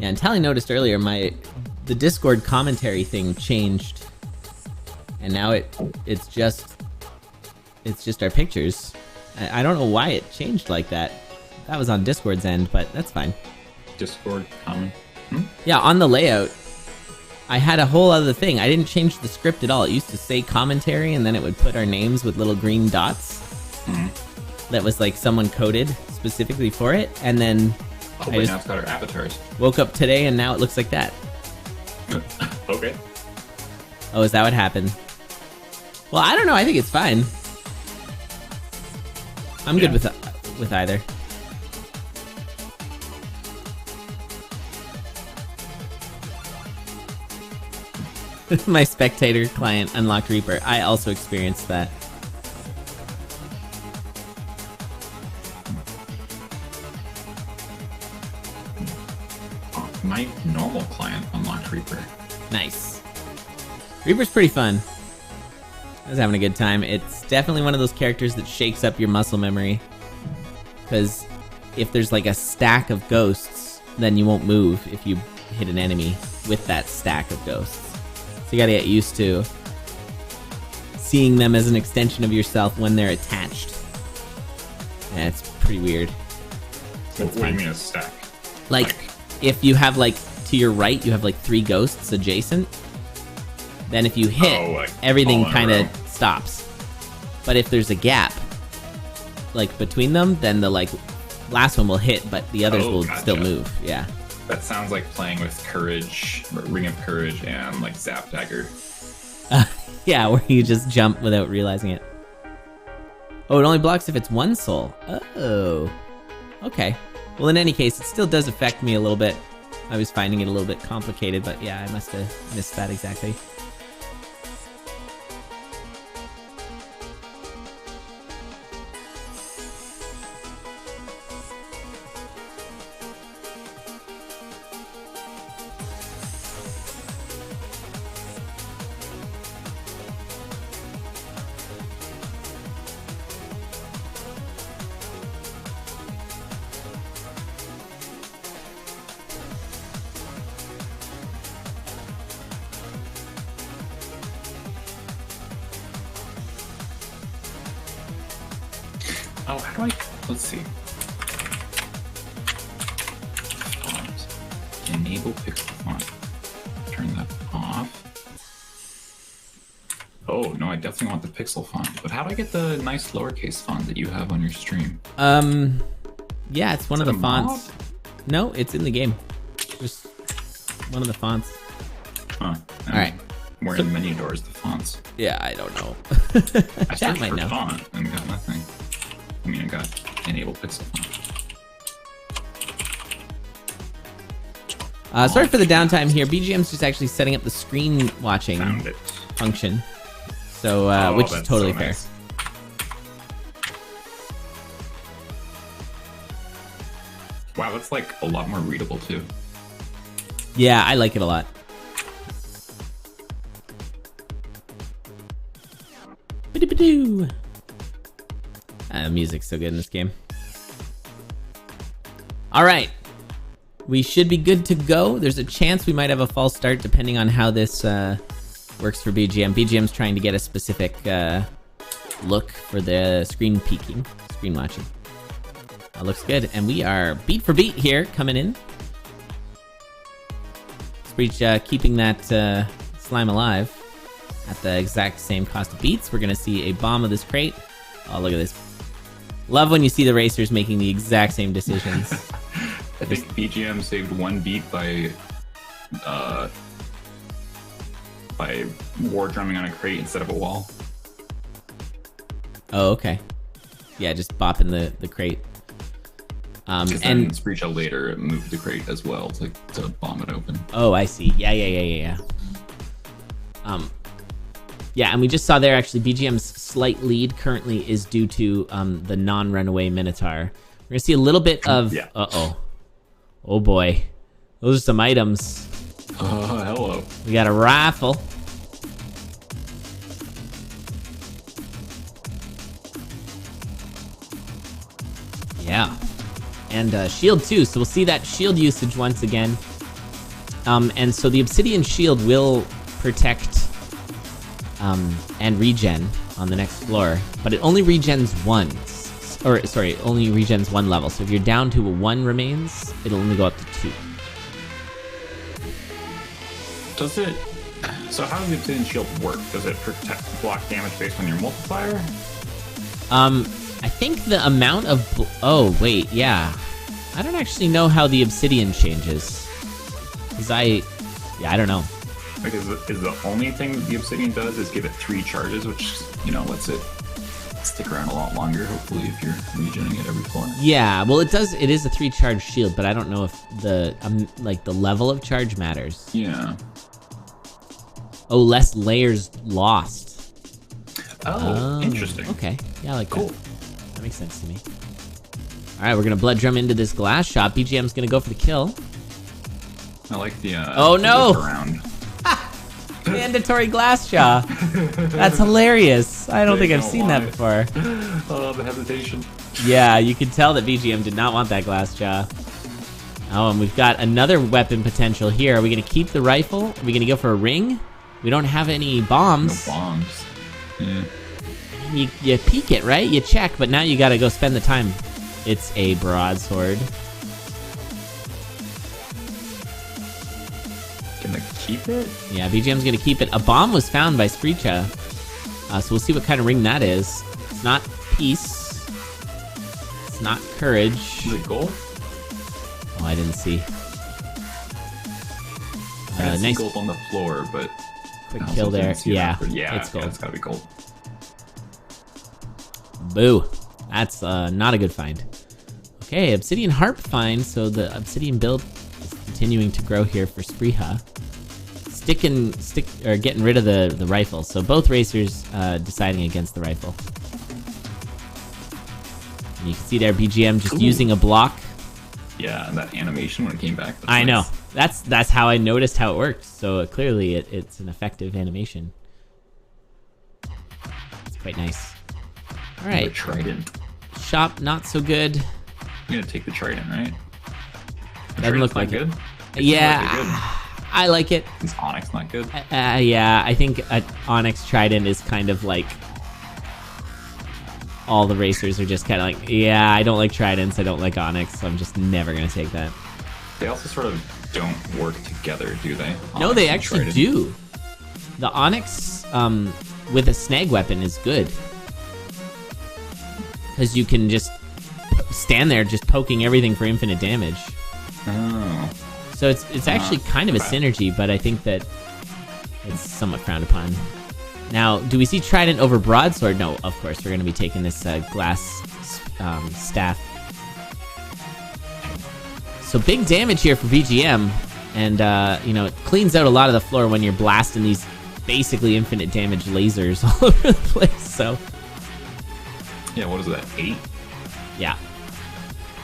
Yeah, and Tally noticed earlier the Discord commentary thing changed, and now it's just our pictures. I don't know why it changed like that. That was on Discord's end, but that's fine. Discord comment. Yeah, on the layout, I had a whole other thing. I didn't change the script at all. It used to say commentary, and then it would put our names with little green dots. That was like someone coded specifically for it, and then now it's got our avatars. Woke up today, and now it looks like that. Okay. Oh, is that what happened? Well, I don't know. I think it's fine. I'm good with either. My spectator client unlocked Reaper. I also experienced that. My normal client unlocked Reaper. Nice. Reaper's pretty fun. I was having a good time. It's definitely one of those characters that shakes up your muscle memory. Because if there's like a stack of ghosts, then you won't move if you hit an enemy with that stack of ghosts. So you gotta get used to seeing them as an extension of yourself when they're attached. Yeah, it's pretty weird. What do you mean a stack? Like, if you have like, to your right, you have like 3 ghosts adjacent, then if you hit, everything kind of stops. But if there's a gap, like between them, then the like last one will hit, but the others will still move. Yeah. That sounds like playing with Courage, Ring of Courage, and like Zap Dagger. Yeah, where you just jump without realizing it. Oh, it only blocks if it's 1 soul. Oh. Okay. Well, in any case, it still does affect me a little bit. I was finding it a little bit complicated, but yeah, I must have missed that exactly. Oh, how do I... Let's see. Font. Enable pixel font. Turn that off. Oh, no, I definitely want the pixel font. But how do I get the nice lowercase font that you have on your stream? Yeah, it's one of the fonts. Mod? No, it's in the game. Just one of the fonts. Huh. All right. Where in menu doors the fonts? Yeah, I don't know. I Chat might for know. Font and got nothing. I mean, I got enable pixel font. Sorry for the downtime here. BGM's just actually setting up the screen watching function. So, which is totally fair. Nice. Wow, that's like a lot more readable too. Yeah, I like it a lot. Ba-doo-ba-doo. Music's so good in this game. All right. We should be good to go. There's a chance we might have a false start depending on how this works for BGM. BGM's trying to get a specific look for the screen peeking, screen watching. Looks good. And we are beat for beat here coming in. Szprycha keeping that slime alive at the exact same cost of beats. We're going to see a bomb of this crate. Oh, look at this. Love when you see the racers making the exact same decisions. I think BGM saved 1 beat by war drumming on a crate instead of a wall. Oh, okay. Yeah, just bopping the crate. And Szprycha later moved the crate as well to bomb it open. Oh, I see. Yeah. Yeah, and we just saw there actually BGM's slight lead currently is due to the non-runaway Minotaur. We're gonna see a little bit of oh boy, those are some items. Oh, hello. We got a rifle. Yeah, and shield too. So we'll see that shield usage once again. And so the obsidian shield will protect and regen on the next floor, but it only regens once. Or, sorry, it only regens one level. So if you're down to a 1 remains, it'll only go up to 2. Does it... So how does the obsidian shield work? Does it block damage based on your multiplier? I think the amount of... Oh, wait, yeah. I don't actually know how the obsidian changes. Because I don't know. Like, is the only thing the obsidian does is give it 3 charges, which, you know, lets it stick around a lot longer, hopefully, if you're regenerating it every floor. Yeah, well, it is a 3 charge shield, but I don't know if the, like, the level of charge matters. Yeah. Oh, less layers lost. Oh, interesting. Okay, yeah, I like cool. That makes sense to me. All right, we're gonna blood drum into this glass shot. BGM's gonna go for the kill. I like the, oh no! Around. Mandatory glass jaw. That's hilarious. I don't think I've seen that before. Oh, the hesitation. Yeah, you can tell that BGM did not want that glass jaw. Oh, and we've got another weapon potential here. Are we gonna keep the rifle? Are we gonna go for a ring? We don't have any bombs. No bombs. Yeah. You peek it, right? You check, but now you gotta go spend the time. It's a broadsword. Gonna keep it? Yeah, BGM's gonna keep it. A bomb was found by Szprycha. So we'll see what kind of ring that is. It's not peace. It's not courage. Is it gold? Oh, I didn't see. I see nice gold on the floor, but... Quick kill there. Yeah, yeah, it's gold. Yeah, it's gotta be gold. Boo. That's not a good find. Okay, obsidian harp find. So the obsidian build is continuing to grow here for Szprycha. Getting rid of the rifle. So both racers deciding against the rifle. And you can see there BGM just using a block. Yeah, and that animation when it came back. I know. That's how I noticed how it worked. So clearly it's an effective animation. It's quite nice. All right. Trident. Shop not so good. You're gonna take the trident, right? Doesn't look like good. Yeah, I like it. Is Onyx not good? Yeah, I think Onyx Trident is kind of like all the racers are just kind of like, yeah, I don't like Tridents, I don't like Onyx, so I'm just never gonna take that. They also sort of don't work together, do they? No, they actually do. The Onyx with a snag weapon is good. Because you can just stand there just poking everything for infinite damage. Oh. So it's actually kind of a synergy, but I think that it's somewhat frowned upon. Now, do we see Trident over Broadsword? No, of course. We're going to be taking this glass staff. So big damage here for BGM. And, you know, it cleans out a lot of the floor when you're blasting these basically infinite damage lasers all over the place, so... Yeah, what is that, 8? Yeah.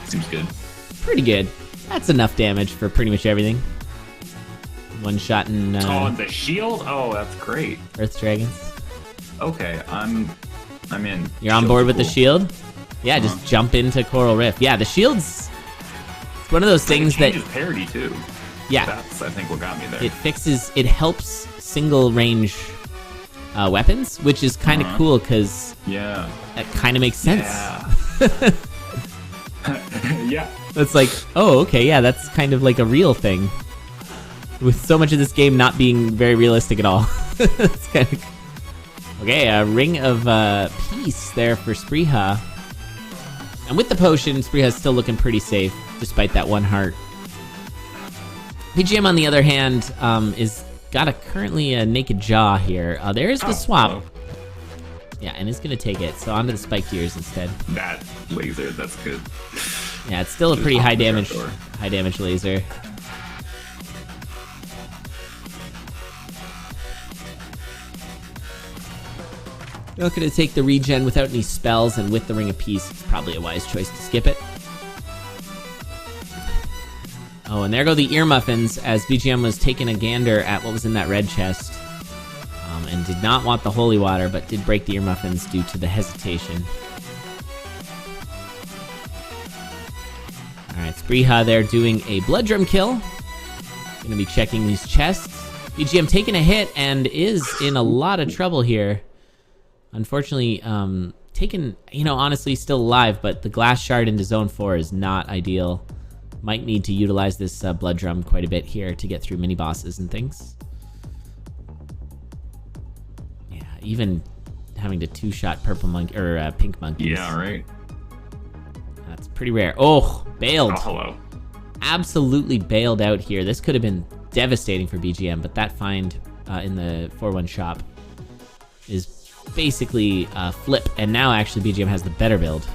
Seems good. Pretty good. That's enough damage for pretty much everything. One shot in... oh, the shield? Oh, that's great. Earth Dragons. Okay, I'm in. You're on board with the shield? Yeah, just jump into Coral Rift. Yeah, the shield's... It's one of those things that... It changes parity, too. Yeah. That's, I think, what got me there. It helps single range weapons, which is kind of cool, because... Yeah. That kind of makes sense. Yeah. Yeah. It's like, oh, okay, yeah, that's kind of like a real thing. With so much of this game not being very realistic at all. It's kind of... Okay, a Ring of Peace there for Szprycha. And with the potion, Szprycha's still looking pretty safe, despite that 1 heart. PGM, on the other hand, is got currently a naked jaw here. There's the swap. Hello. Yeah, and it's gonna take it. So onto the spiked ears instead. That laser, that's good. Yeah, it's still a pretty high damage laser. Not gonna take the regen without any spells, and with the Ring of Peace, it's probably a wise choice to skip it. Oh, and there go the ear muffins, as BGM was taking a gander at what was in that red chest. And did not want the holy water, but did break the ear muffins due to the hesitation. Alright, Szprycha there doing a blood drum kill. Gonna be checking these chests. BGM taking a hit and is in a lot of trouble here. Unfortunately, taken, honestly still alive, but the glass shard into zone 4 is not ideal. Might need to utilize this blood drum quite a bit here to get through mini bosses and things. Yeah, even having to two-shot purple monkey or pink monkeys. Yeah, right. That's pretty rare. Oh, bailed. Oh, hello. Absolutely bailed out here. This could have been devastating for BGM, but that find in the 4-1 shop is basically flip, and now actually BGM has the better build.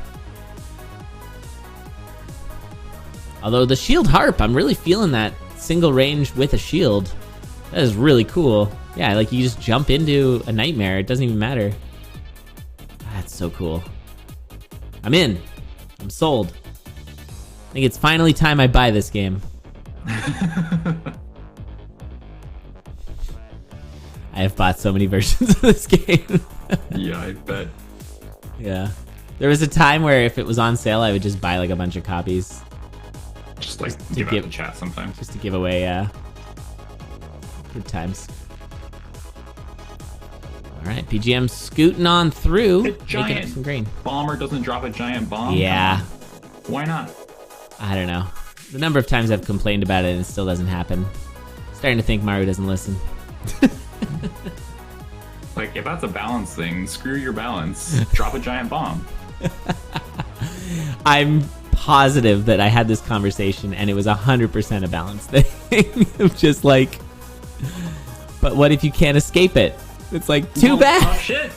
Although the shield harp, I'm really feeling that single range with a shield. That is really cool. Yeah, like you just jump into a nightmare. It doesn't even matter. That's so cool. I'm in. I'm sold. I think it's finally time I buy this game. I have bought so many versions of this game. Yeah, I bet. Yeah. There was a time where if it was on sale, I would just buy like a bunch of copies. Just like give out the chat sometimes. Just to give away, yeah. Good times. Alright, BGM scooting on through. Making up some green. Bomber doesn't drop a giant bomb? Yeah. Why not? I don't know. The number of times I've complained about it and it still doesn't happen. Starting to think Mario doesn't listen. Like, if that's a balance thing, screw your balance. Drop a giant bomb. I'm positive that I had this conversation and it was 100% a balance thing. Of just like, but what if you can't escape it? It's like, too bad. Oh, shit.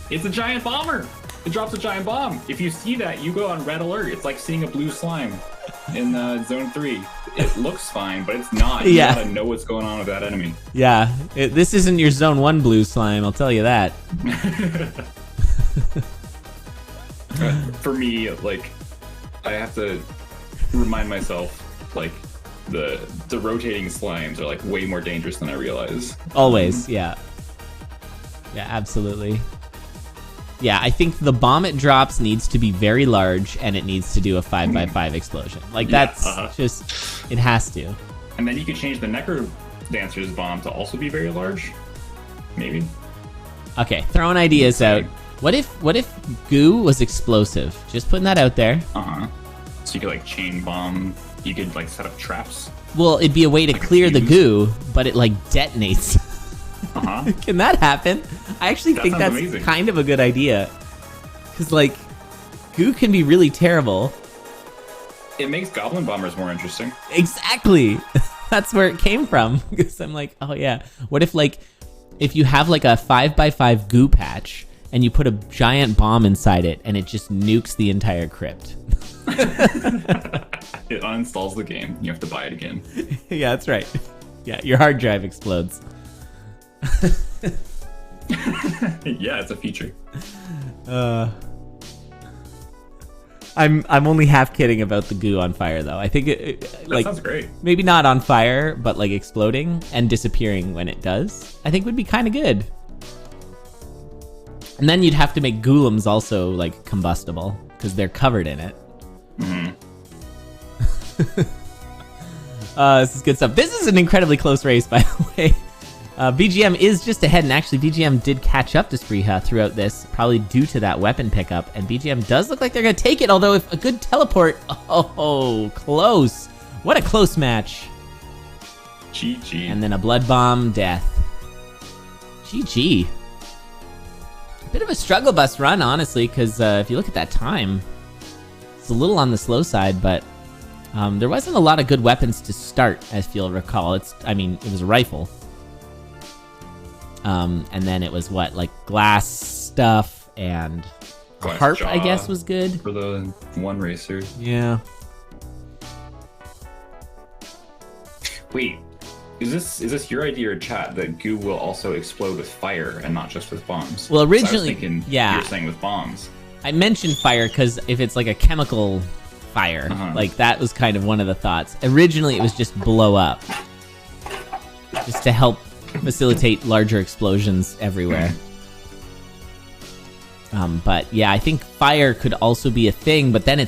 It's a giant bomber. It drops a giant bomb. If you see that, you go on red alert. It's like seeing a blue slime in zone 3. It looks fine, but it's not. You gotta know what's going on with that enemy. Yeah, this isn't your zone 1 blue slime, I'll tell you that. For me, like, I have to remind myself, like, the rotating slimes are like way more dangerous than I realize. Always, yeah. Yeah, absolutely. Yeah, I think the bomb it drops needs to be very large, and it needs to do a 5x5 explosion. Like, that's just, it has to. And then you could change the Necro Dancer's bomb to also be very large. Maybe. Okay, throwing ideas out. What if goo was explosive? Just putting that out there. So you could like chain bomb. You could like set up traps. Well, it'd be a way to clear the goo, but it like detonates. Can that happen? I actually think that's amazing. Kind of a good idea. Because like, goo can be really terrible. It makes goblin bombers more interesting. Exactly. That's where it came from. Because I'm like, oh yeah. What if like, if you have like a 5x5 goo patch and you put a giant bomb inside it and it just nukes the entire crypt? It uninstalls the game. You have to buy it again. Yeah, that's right. Yeah, your hard drive explodes. Yeah, it's a feature. I'm only half kidding about the goo on fire though. I think it like sounds great. Maybe not on fire, but like exploding and disappearing when it does. I think would be kind of good. And then you'd have to make golems also like combustible because they're covered in it. This is good stuff. This is an incredibly close race, by the way. BGM is just ahead, and actually BGM did catch up to Szprycha throughout this, probably due to that weapon pickup, and BGM does look like they're going to take it, although if a good teleport... Oh, close. What a close match. GG. And then a blood bomb death. GG. Bit of a struggle bus run, honestly, because if you look at that time, it's a little on the slow side, but there wasn't a lot of good weapons to start, as you'll recall. It was a rifle. And then it was what, like glass stuff and glass harp, jaw I guess, was good. For the one racer. Yeah. Wait, is this your idea or chat that goo will also explode with fire and not just with bombs? Well, originally, I was thinking yeah. You were saying with bombs. I mentioned fire because if it's like a chemical fire, like that was kind of one of the thoughts. Originally, it was just blow up. Just to help facilitate larger explosions everywhere. But yeah, I think fire could also be a thing, but then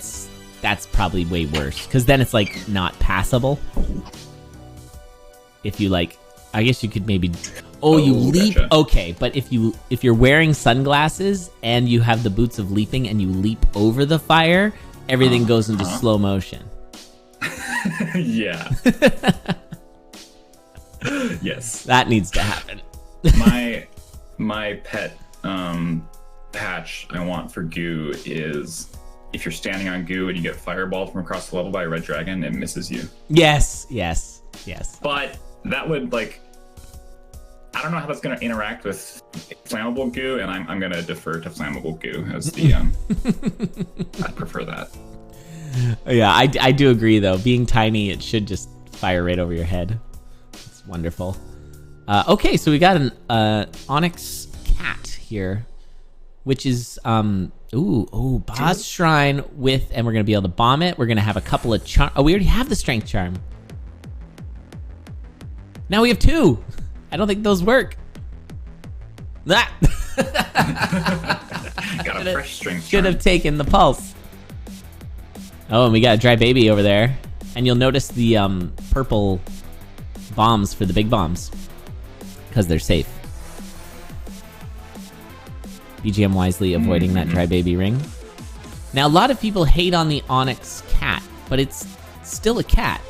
that's probably way worse because then it's like not passable. if you like, I guess you could maybe. Oh, you leap. Gotcha. Okay, but if you're wearing sunglasses and you have the boots of leaping and you leap over the fire, everything goes into slow motion. Yeah. Yes. That needs to happen. my pet patch I want for goo is if you're standing on goo and you get fireballed from across the level by a red dragon, it misses you. Yes. But that would like, I don't know how that's going to interact with flammable goo, and I'm going to defer to flammable goo as the I prefer that. Yeah, I do agree though. Being tiny, it should just fire right over your head. It's wonderful. Okay, so we got an onyx cat here, which is boss shrine with, and we're gonna be able to bomb it. We're gonna have a couple of charm. Oh, we already have the strength charm. Now we have 2. I don't think those work. That got a fresh strength should charm. have taken the pulse. Oh, and we got a dry baby over there, and you'll notice the purple bombs for the big bombs because they're safe. BGM wisely avoiding that dry baby ring. Now, a lot of people hate on the onyx cat, but it's still a cat.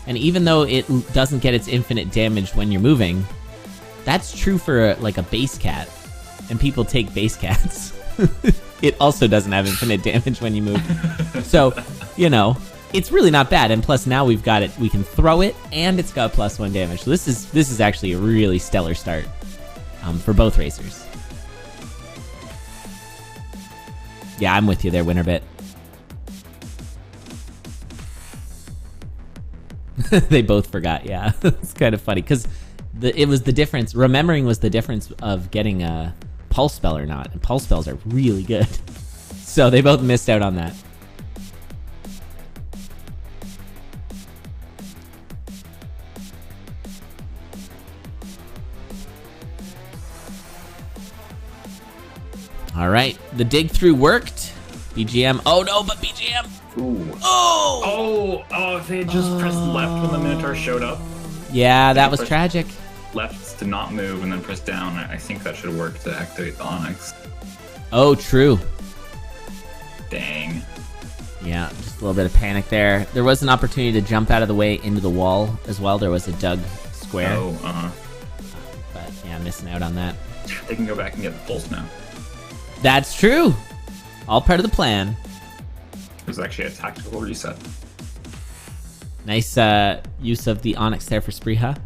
And even though it doesn't get its infinite damage when you're moving, that's true for like a base cat. And people take base cats. It also doesn't have infinite damage when you move. So, you know, it's really not bad. And plus now we've got it, we can throw it and it's got +1 damage. So this is actually a really stellar start for both racers. Yeah, I'm with you there, Winterbit. They both forgot, yeah. It's kind of funny, because it was the difference, remembering was the difference of getting a pulse spell or not, and pulse spells are really good. So they both missed out on that. All right, the dig through worked. BGM, oh no, but BGM. Ooh. Oh! If they had just pressed left when the Minotaur showed up. Yeah, that was tragic. Left to not move and then press down. I think that should work to activate the Onyx. Oh, true. Dang. Yeah, just a little bit of panic there. There was an opportunity to jump out of the way into the wall as well. There was a dug square. Oh, But yeah, missing out on that. They can go back and get the pulse now. That's true. All part of the plan. It was actually a tactical reset. Nice use of the Onyx there for Szprycha.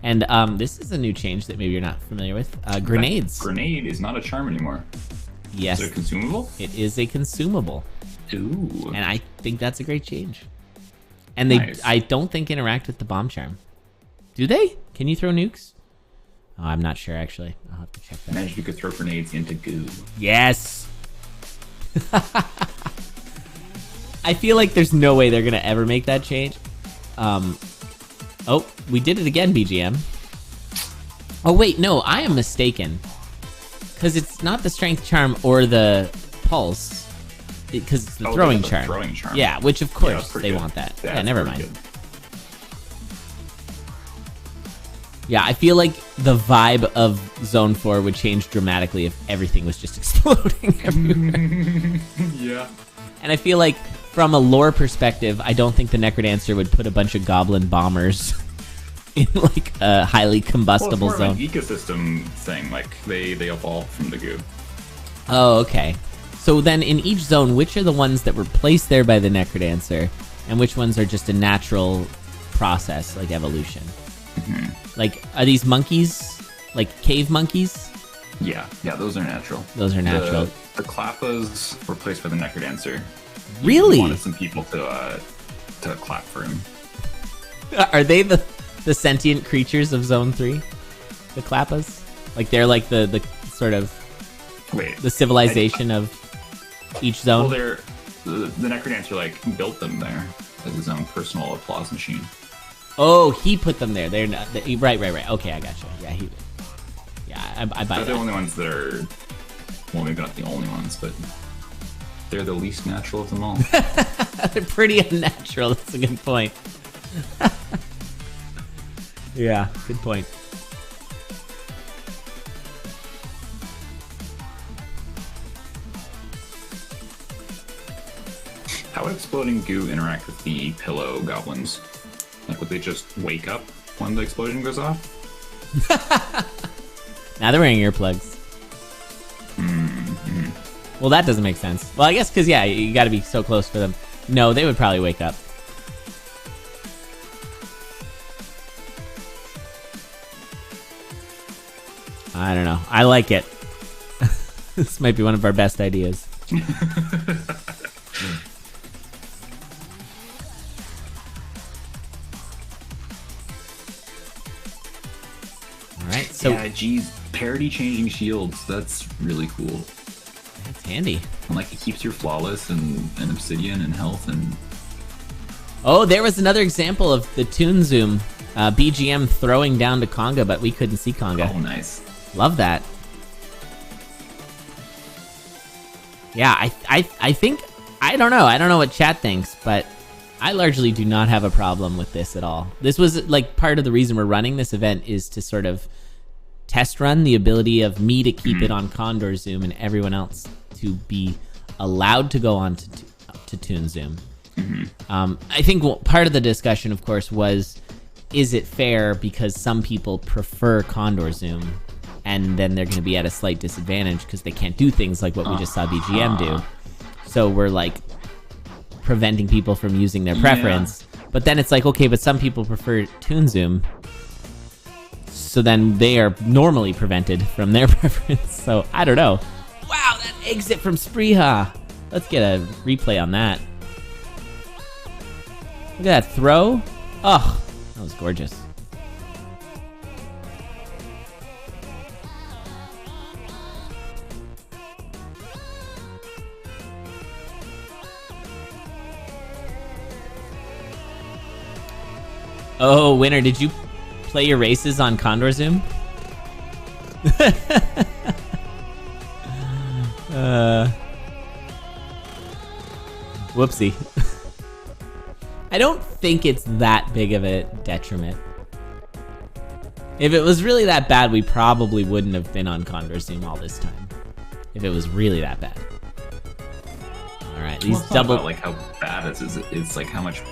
And this is a new change that maybe you're not familiar with. Grenades. Grenade is not a charm anymore. Yes. Is it a consumable? It is a consumable. Ooh. And I think that's a great change. And they, Nice. I don't think interact with the bomb charm. Do they? Can you throw nukes? Oh, I'm not sure, actually. I'll have to check that. Imagine you could throw grenades into goo. Yes! I feel like there's no way they're going to ever make that change. Oh, we did it again, BGM. Oh, wait, no, I am mistaken. Because it's not the strength charm or the pulse. Because it's the throwing charm. Throwing charm. Yeah, which of course that's pretty they good. want that. Yeah, That's never pretty mind. good. Yeah, I feel like the vibe of Zone 4 would change dramatically if everything was just exploding everywhere. Yeah. And I feel like from a lore perspective, I don't think the Necrodancer would put a bunch of goblin bombers in like a highly combustible Well, it's more zone. of an ecosystem thing. Like they evolve from the goo. Oh, okay. So then in each zone, which are the ones that were placed there by the Necrodancer, and which ones are just a natural process, like evolution? Mm-hmm. Like, are these monkeys, like cave monkeys? Yeah, those are natural. Those are natural. The Klappas were placed by the Necrodancer. Really? He wanted some people to clap for him. Are they the sentient creatures of Zone 3? The Klappas? Like, they're like the sort of the civilization of each zone? Well, the Necrodancer like built them there as his own personal applause machine. Oh, he put them there. They're not right. Okay, I gotcha. Yeah, I buy They're that. the only ones that are, well, maybe not the only ones, but they're the least natural of them all. They're pretty unnatural. That's a good point. Yeah, good point. How would exploding goo interact with the pillow goblins? Like, would they just wake up when the explosion goes off? Now they're wearing earplugs. Mm-hmm. Well, that doesn't make sense. Well, I guess because, yeah, you got to be so close for them. No, they would probably wake up. I don't know. I like it. This might be one of our best ideas. Alright, so... Yeah, geez, parity changing shields. That's really cool. That's handy. And, like, it keeps your flawless and obsidian and health and... Oh, there was another example of the TuneZoom BGM throwing down to Conga, but we couldn't see Conga. Oh, nice. Love that. Yeah, I think... I don't know. I don't know what chat thinks, but I largely do not have a problem with this at all. This was, like, part of the reason we're running this event is to sort of test run the ability of me to keep it on Condor Zoom and everyone else to be allowed to go on to TuneZoom. I think part of the discussion, of course, was, is it fair because some people prefer Condor Zoom and then they're going to be at a slight disadvantage because they can't do things like what we just saw BGM do. So we're like preventing people from using their preference. Yeah. But then it's like, okay, but some people prefer TuneZoom. So then they are normally prevented from their preference. So I don't know. Wow, that exit from Szprycha. Let's get a replay on that. Look at that throw. Oh, that was gorgeous. Oh, winner, did you play your races on Condor Zoom? Whoopsie. I don't think it's that big of a detriment. If it was really that bad, we probably wouldn't have been on Condor Zoom all this time. If it was really that bad. All right, these double... About, like, how bad it is. It's like how much...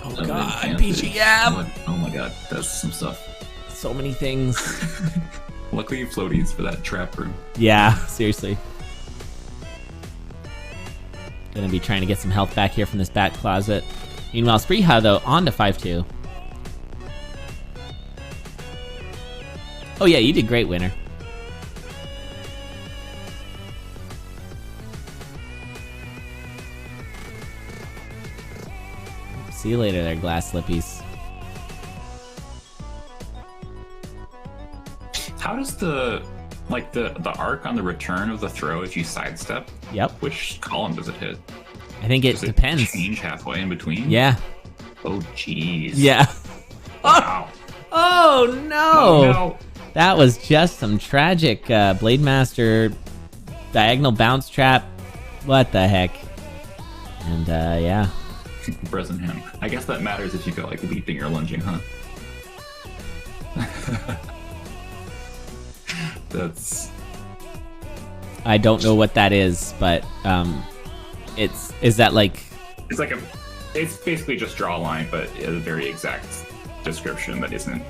Oh my god, BGM! Oh my god, that's some stuff. So many things. Luckily floaties for that trap room. Yeah, seriously. Gonna be trying to get some health back here from this bat closet. Meanwhile, Szprycha, though, on to 5-2. Oh yeah, you did great, winner. See you later there, glass slippies. How does the arc on the return of the throw if you sidestep? Yep. Which column does it hit? I think it depends. Does it change halfway in between? Yeah. Oh jeez. Yeah. Wow. Oh no. Oh no. That was just some tragic Blade Master diagonal bounce trap. What the heck? And yeah. Present hand. I guess that matters if you go like leaping or lunging, huh? That's... I don't know what that is, but is that like... It's basically just draw a line, but a very exact description that isn't...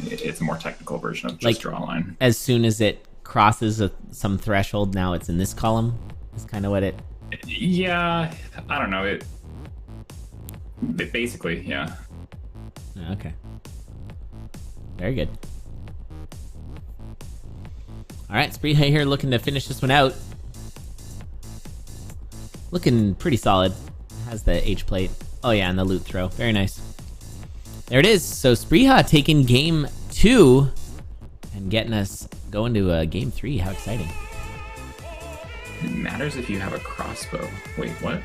It's a more technical version of just like, draw a line. As soon as it crosses some threshold, now it's in this column? Is kind of what it... Yeah, I don't know. It basically, yeah. Okay. Very good. All right, Szprycha here looking to finish this one out. Looking pretty solid. Has the H plate. Oh yeah, and the loot throw. Very nice. There it is. So Szprycha taking game 2 and getting us going to game 3. How exciting. It matters if you have a crossbow. Wait, what?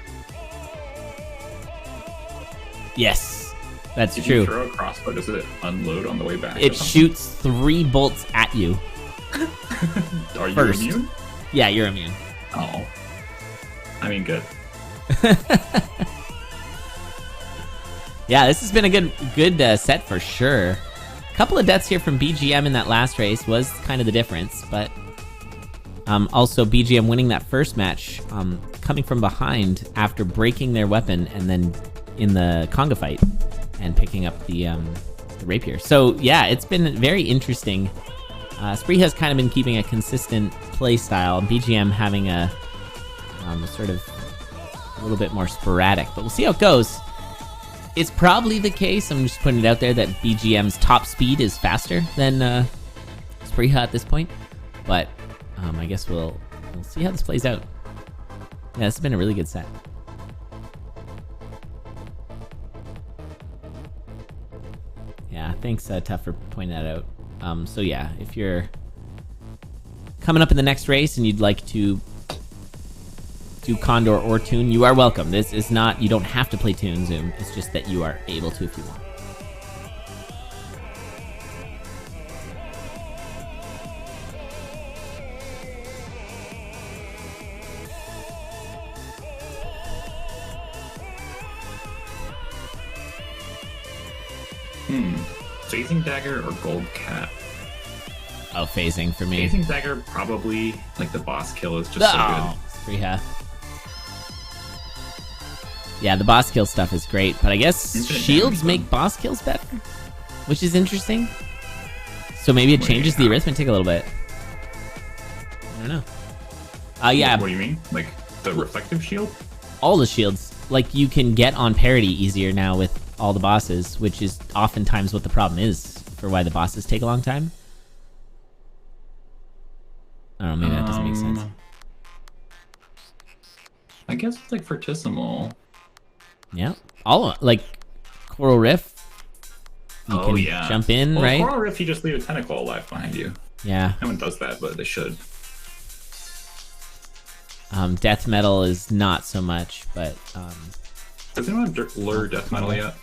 Yes, that's if true. If you throw a crossbow, does it unload on the way back? It shoots 3 bolts at you. Are you First. immune? Yeah, you're immune. Oh. I mean, good. Yeah, this has been a good set for sure. couple of deaths here from BGM in that last race was kind of the difference, but also BGM winning that first match, coming from behind after breaking their weapon and then in the conga fight and picking up the rapier. So yeah, it's been very interesting. Szprycha has kind of been keeping a consistent play style, and BGM having a sort of a little bit more sporadic, but we'll see how it goes. It's probably the case, I'm just putting it out there, that BGM's top speed is faster than Szprycha at this point, but I guess we'll see how this plays out. Yeah, this has been a really good set. Yeah, thanks, Tough, for pointing that out. So yeah, if you're coming up in the next race and you'd like to do Condor or Toon, you are welcome. This is not, you don't have to play TuneZoom, it's just that you are able to if you want. Phasing Dagger or Gold Cat? Oh, phasing for me. Phasing Dagger, probably, like the boss kill is just so good. Szprycha. Yeah, the boss kill stuff is great, but I guess shields make boss kills better, which is interesting. So maybe it changes the arithmetic a little bit. I don't know. Yeah. What do you mean? Like the reflective shield? All the shields. Like, you can get on parity easier now with all the bosses, which is oftentimes what the problem is for why the bosses take a long time. I don't know, maybe that doesn't make sense. I guess it's like Fortissimo. Yeah. All, like, Coral Rift. You can jump in, right? Coral Rift, you just leave a tentacle alive behind you. Yeah. No one does that, but they should. Death Metal is not so much, but... Has anyone lure Death Metal yet?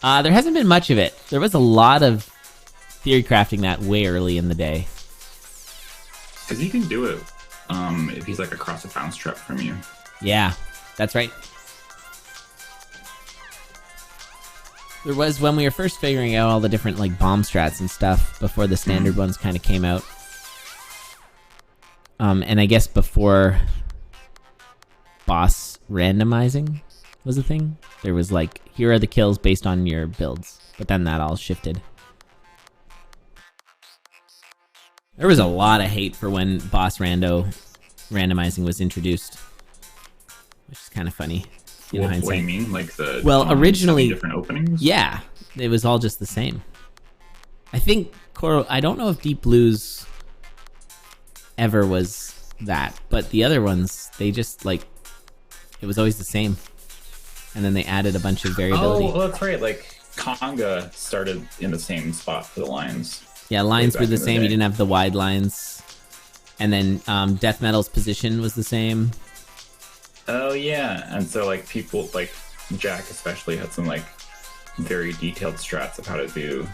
There hasn't been much of it. There was a lot of theory crafting that way early in the day. Because you can do it if he's like across a bounce trap from you. Yeah, that's right. There was, when we were first figuring out all the different like bomb strats and stuff before the standard ones kind of came out. And I guess before boss randomizing was a thing, there was like, here are the kills based on your builds, but then that all shifted. There was a lot of hate for when boss randomizing was introduced, which is kind of funny. What do you mean? Like the originally different openings? Yeah, it was all just the same. I think I don't know if Deep Blue's ever was that, but the other ones, they just like, it was always the same, and then they added a bunch of variability. Oh, that's right. Like Conga started in the same spot for the lines. Yeah, lines were the same. You didn't have the wide lines, and then Death Metal's position was the same. Oh yeah, and so like people like Jack especially had some like very detailed strats of how to do.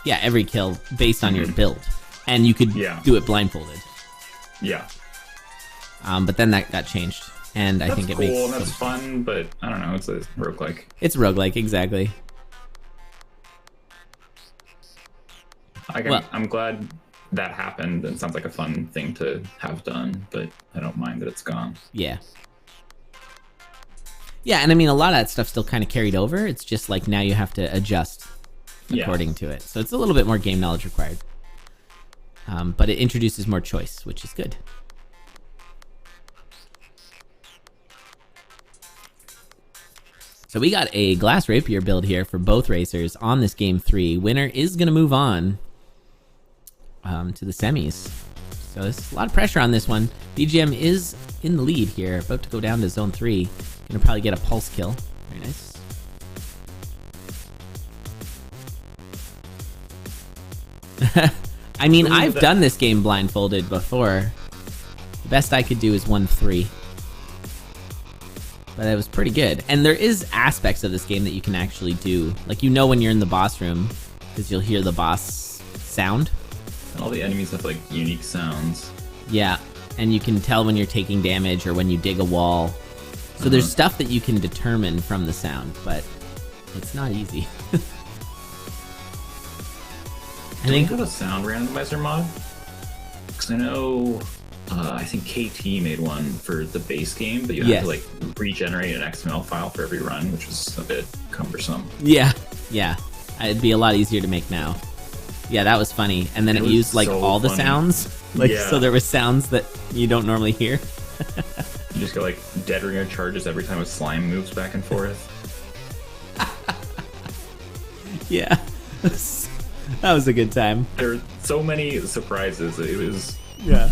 Yeah, every kill based on your build, and you could do it blindfolded. Yeah. But then that got changed, and I think it makes cool. That's fun, but I don't know. It's a roguelike. It's roguelike, exactly. I'm glad that happened, and sounds like a fun thing to have done, but I don't mind that it's gone. Yeah. Yeah, and I mean, a lot of that stuff still kind of carried over. It's just like now you have to adjust according to it. So it's a little bit more game knowledge required. But it introduces more choice, which is good. So we got a Glass Rapier build here for both racers on this game 3. Winner is going to move on to the semis. So there's a lot of pressure on this one. BGM is in the lead here, about to go down to zone 3. Gonna probably get a pulse kill. Very nice. I mean, I've done this game blindfolded before. The best I could do is 1-3. But it was pretty good. And there is aspects of this game that you can actually do. Like, you know when you're in the boss room, because you'll hear the boss sound. And all the enemies have, like, unique sounds. Yeah, and you can tell when you're taking damage or when you dig a wall. So there's stuff that you can determine from the sound, but it's not easy. Do we have a sound randomizer mod? Because I know, I think KT made one for the base game, but you have to like regenerate an XML file for every run, which was a bit cumbersome. Yeah. It'd be a lot easier to make now. Yeah, that was funny. And then it used like so all the sounds. Like so there were sounds that you don't normally hear. You just get like dead ringer charges every time a slime moves back and forth. Yeah. That was a good time. There were so many surprises. It was... Yeah.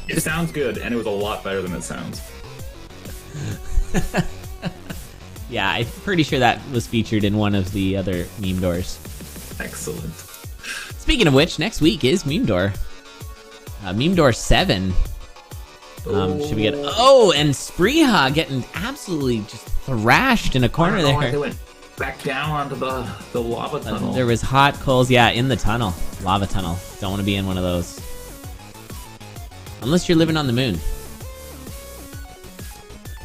It sounds good, and it was a lot better than it sounds. Yeah, I'm pretty sure that was featured in one of the other meme doors. Excellent. Speaking of which, next week is meme door. Meme door 7. Should we get... Oh, and Szprycha getting absolutely just thrashed in a corner there. They went back down onto the lava tunnel. There was hot coals, yeah, in the tunnel. Lava tunnel. Don't want to be in one of those. Unless you're living on the moon.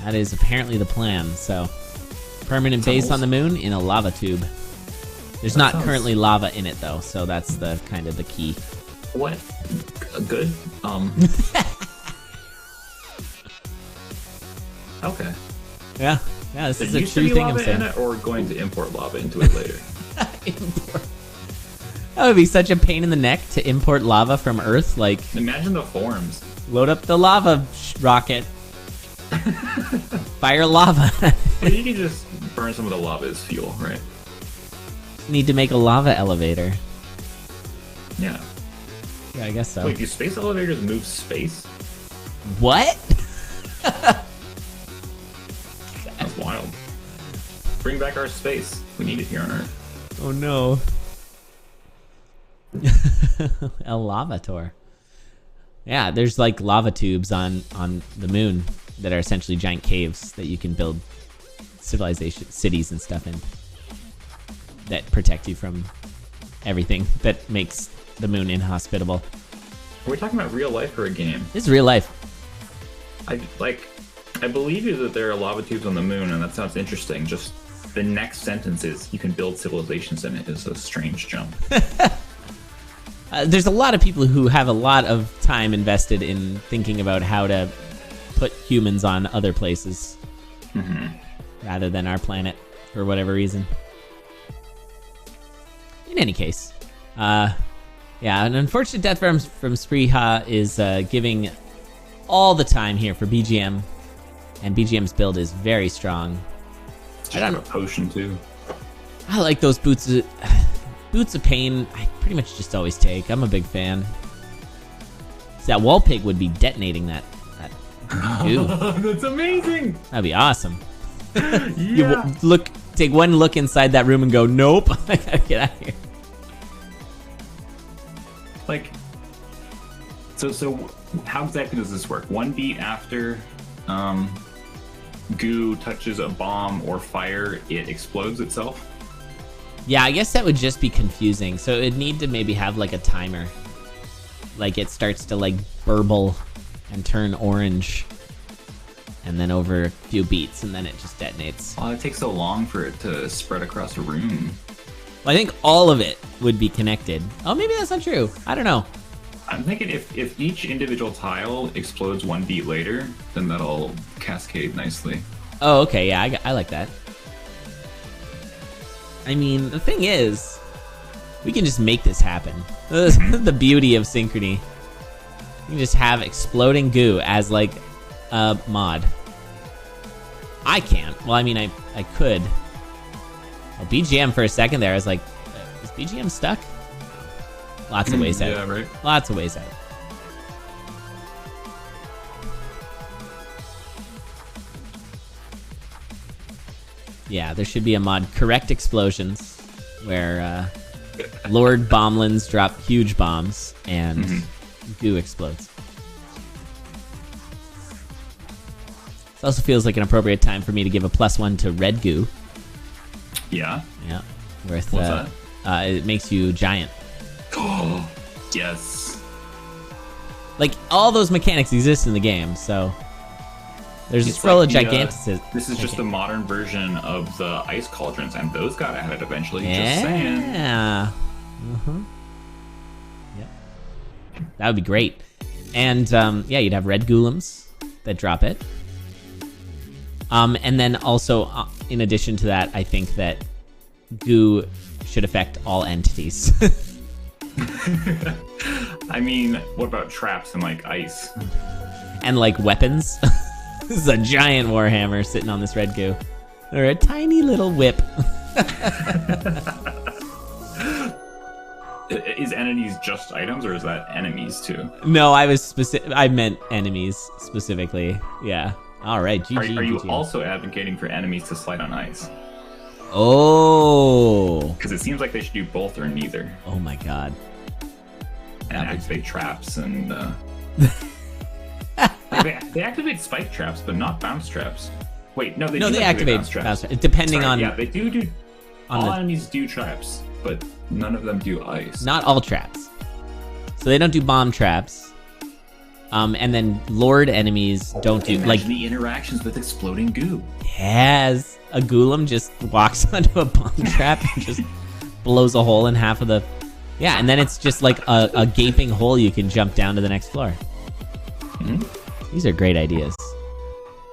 That is apparently the plan, so... Permanent base on the moon in a lava tube. There's not currently lava in it, though, so that's the kind of the key. What? Good? Okay. Yeah, this is a true thing I'm saying. In it, or going to import lava into it later? Import. That would be such a pain in the neck to import lava from Earth. Like, imagine the forms. Load up the lava rocket. Fire lava. Well, you can just burn some of the lava as fuel, right? Need to make a lava elevator. Yeah. Yeah, I guess so. Wait, do space elevators move space? What? That's wild. Bring back our space. We need it here on Earth. Oh no. El Lavator. Yeah, there's like lava tubes on the moon that are essentially giant caves that you can build civilization cities and stuff in that protect you from everything that makes the moon inhospitable. Are we talking about real life or a game? This is real life. I believe you that there are lava tubes on the moon, and that sounds interesting. Just the next sentence is you can build civilizations in it is a strange jump. There's a lot of people who have a lot of time invested in thinking about how to put humans on other places rather than our planet for whatever reason. In any case, yeah, an unfortunate death from Szprycha is giving all the time here for BGM, and BGM's build is very strong. I got a potion too. I like those boots. Boots of Pain, I pretty much just always take. I'm a big fan. So that wall pig would be detonating that goo. That's amazing. That'd be awesome. Yeah. Take one look inside that room and go, nope, I gotta get out of here. Like, so how exactly does this work? One beat after goo touches a bomb or fire, it explodes itself? Yeah, I guess that would just be confusing. So it'd need to maybe have like a timer. Like it starts to like burble and turn orange. And then over a few beats, and then it just detonates. Oh, it takes so long for it to spread across a room. Well, I think all of it would be connected. Oh, maybe that's not true. I don't know. I'm thinking if each individual tile explodes one beat later, then that'll cascade nicely. Oh, okay, yeah, I like that. I mean, the thing is, we can just make this happen. The beauty of Synchrony. You can just have exploding goo as like a mod. I can't. Well, I mean, I could. Well, BGM for a second there, I was like, is BGM stuck? Lots of ways out. Yeah, right. Lots of ways out. Yeah, there should be a mod, Correct Explosions, where Lord Bomblands drop huge bombs and goo explodes. This also feels like an appropriate time for me to give a +1 to red goo. Yeah? Yeah. With, What's that? It makes you giant. Oh, yes. Like, all those mechanics exist in the game, so... There's a scroll of gigantism. This is just the modern version of the ice cauldrons, and those got added eventually. Yeah. Just saying. Yeah. Yep. That would be great. And yeah, you'd have red golems that drop it. And then also, in addition to that, I think that goo should affect all entities. I mean, what about traps and like ice? And like weapons. This is a giant warhammer sitting on this red goo. Or a tiny little whip. Is entities just items, or is that enemies too? No, I meant enemies specifically. Yeah. All right. GG. Are you GG. also advocating for enemies to slide on ice? Oh. Because it seems like they should do both or neither. Oh my god. And activate traps and. They activate spike traps, but not bounce traps. Wait, no, they activate bounce traps. Depending on. Yeah, they do. All enemies do traps, but none of them do ice. Not all traps. So they don't do bomb traps. And then Lord enemies don't do Imagine like the interactions with exploding goo. Yes, a golem just walks onto a bomb trap and just blows a hole in half of the. Yeah, and then it's just like a gaping hole you can jump down to the next floor. Mm-hmm. These are great ideas.